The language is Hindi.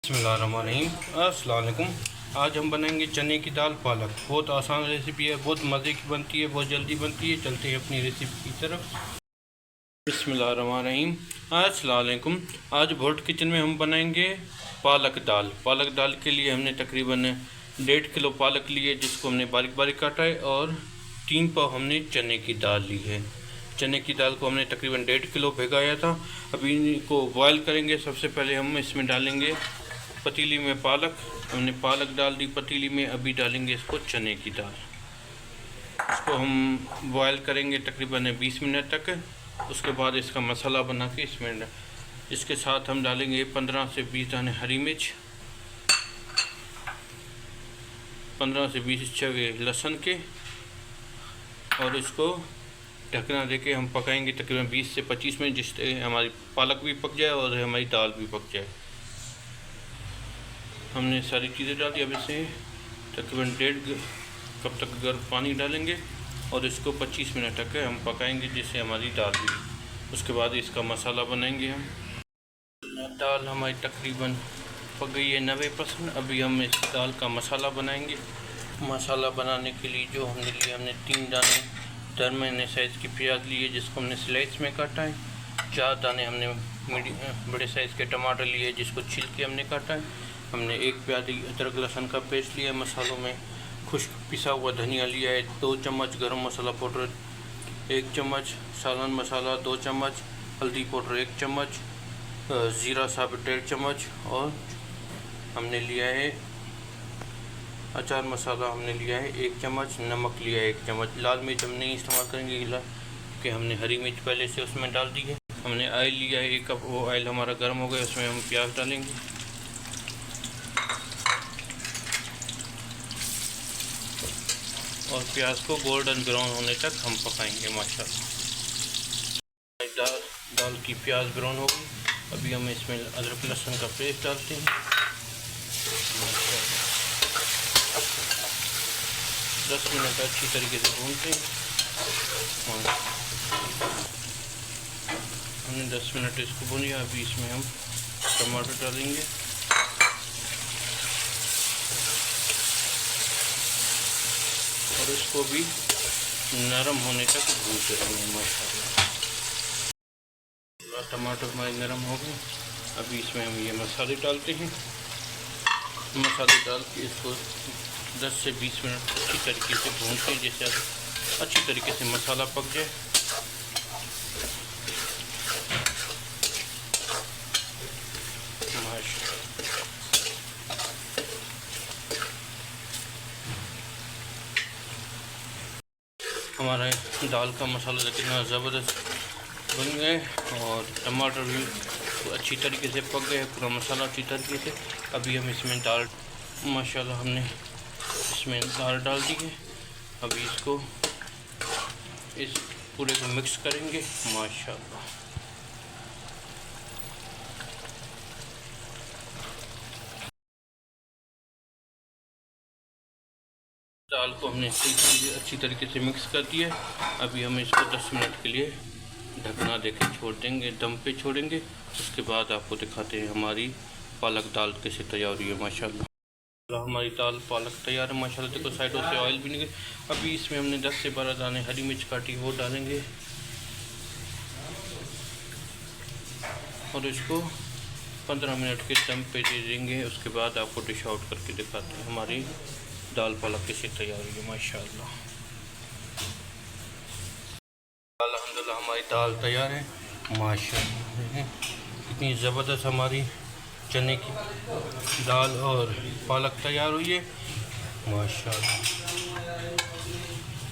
बिस्मिल्लाहिर्रहमानिर्रहीम। अस्सलाम वालेकुम। आज हम बनाएंगे चने की दाल पालक। बहुत आसान रेसिपी है, बहुत मज़े की बनती है, बहुत जल्दी बनती है। चलते हैं अपनी रेसिपी की तरफ। बिस्मिल्लाहिर्रहमानिर्रहीम। अस्सलाम वालेकुम। आज भोट किचन में हम बनाएंगे पालक दाल। पालक दाल के लिए हमने तकरीबन 1.5 किलो पालक लिए, जिसको हमने बारीक बारीक काटा है, और 3 पाव हमने चने की दाल ली है। चने की दाल को हमने तकरीबन 1.5 किलो भिगाया था। अभी इनको बॉयल करेंगे। सबसे पहले हम इसमें डालेंगे पतीली में पालक। हमने पालक डाल दी पतीली में। अभी डालेंगे इसको चने की दाल। इसको हम बॉयल करेंगे तकरीबन 20 मिनट तक। उसके बाद इसका मसाला बना के इसके साथ हम डालेंगे 15 से 20 दाने हरी मिर्च, 15 से 20 छवे लहसुन के, और इसको ढकना देके हम पकाएंगे तकरीबन 20 से 25 मिनट, जिससे हमारी पालक भी पक जाए और हमारी दाल भी पक जाए। हमने सारी चीज़ें डाल दी। अब इसे तकरीबन 1.5 कप तक गर्म पानी डालेंगे और इसको 25 मिनट तक हम पकाएंगे, जिससे हमारी दाल भी। उसके बाद इसका मसाला बनाएंगे हम। दाल हमारी तकरीबन पक गई है 90%। अभी हम इस दाल का मसाला बनाएंगे। मसाला बनाने के लिए जो हमने लिया, हमने 3 दाने दरमियाने साइज़ की प्याज लिए, जिसको हमने स्लाइस में काटा है। 4 दाने हमने बड़े साइज़ के टमाटर लिए, जिसको छील के हमने काटा है। हमने 1 प्याली अदरक लहसुन का पेस्ट लिया है। मसालों में खुश्क पिसा हुआ धनिया लिया है, 2 चम्मच गरम मसाला पाउडर, 1 चम्मच सालन मसाला, 2 चम्मच हल्दी पाउडर, 1 चम्मच ज़ीरा साबुत, 1.5 चम्मच, और हमने लिया है अचार मसाला, हमने लिया है 1 चम्मच, नमक लिया है 1 चम्मच। लाल मिर्च हम नहीं इस्तेमाल करेंगे क्योंकि हमने हरी मिर्च पहले से उसमें डाल दी है। हमने ऑयल लिया है 1 कप। वो ऑयल हमारा गर्म हो गया, उसमें हम प्याज डालेंगे। और प्याज को गोल्डन ब्राउन होने तक हम पकाएंगे माशाल्लाह। दाल की प्याज ब्राउन हो गई। अभी हम इसमें अदरक लहसुन का पेस्ट डालते हैं। 10 मिनट अच्छी तरीके से भूनते हैं। हमने 10 मिनट इसको भूनिया। अभी इसमें हम टमाटर डालेंगे। और इसको भी नरम होने तक भूनते रहेंगे माशाल्लाह। टमाटर हमारे नरम हो गए। अभी इसमें हम ये मसाले डालते हैं। मसाले डाल के इसको 10 से 20 मिनट अच्छी तरीके से भूनते हैं, जैसे अच्छी तरीके से मसाला पक जाए। हमारा दाल का मसाला कितना ज़बरदस्त बन गए, और टमाटर भी अच्छी तरीके से पक गए, पूरा मसाला अच्छी तरीके से। अभी हम इसमें दाल माशाल्लाह हमने इसमें दाल डाल दी है। अभी इसको इस पूरे को मिक्स करेंगे माशाल्लाह। दाल को हमने अच्छी तरीके से मिक्स कर दिया है। अभी हम इसको 10 मिनट के लिए ढकना देके छोड़ देंगे, दम पे छोड़ेंगे। उसके बाद आपको दिखाते हैं हमारी पालक दाल कैसे तैयार हुई है माशाल्लाह। हमारी दाल पालक तैयार है माशाल्लाह। देखो साइडों से ऑयल भी निकले। अभी इसमें हमने 10 से 12 दाने हरी मिर्च काटी, वो डालेंगे, और इसको 15 मिनट के दम पे दे देंगे। उसके बाद आपको डिश आउट करके दिखाते हैं हमारी दाल पालक कैसे तैयार हुई है माशाल्लाह। अल्हम्दुलिल्लाह हमारी दाल तैयार है माशाल्लाह। इतनी ज़बरदस्त हमारी चने की दाल और पालक तैयार हुई है माशाल्लाह।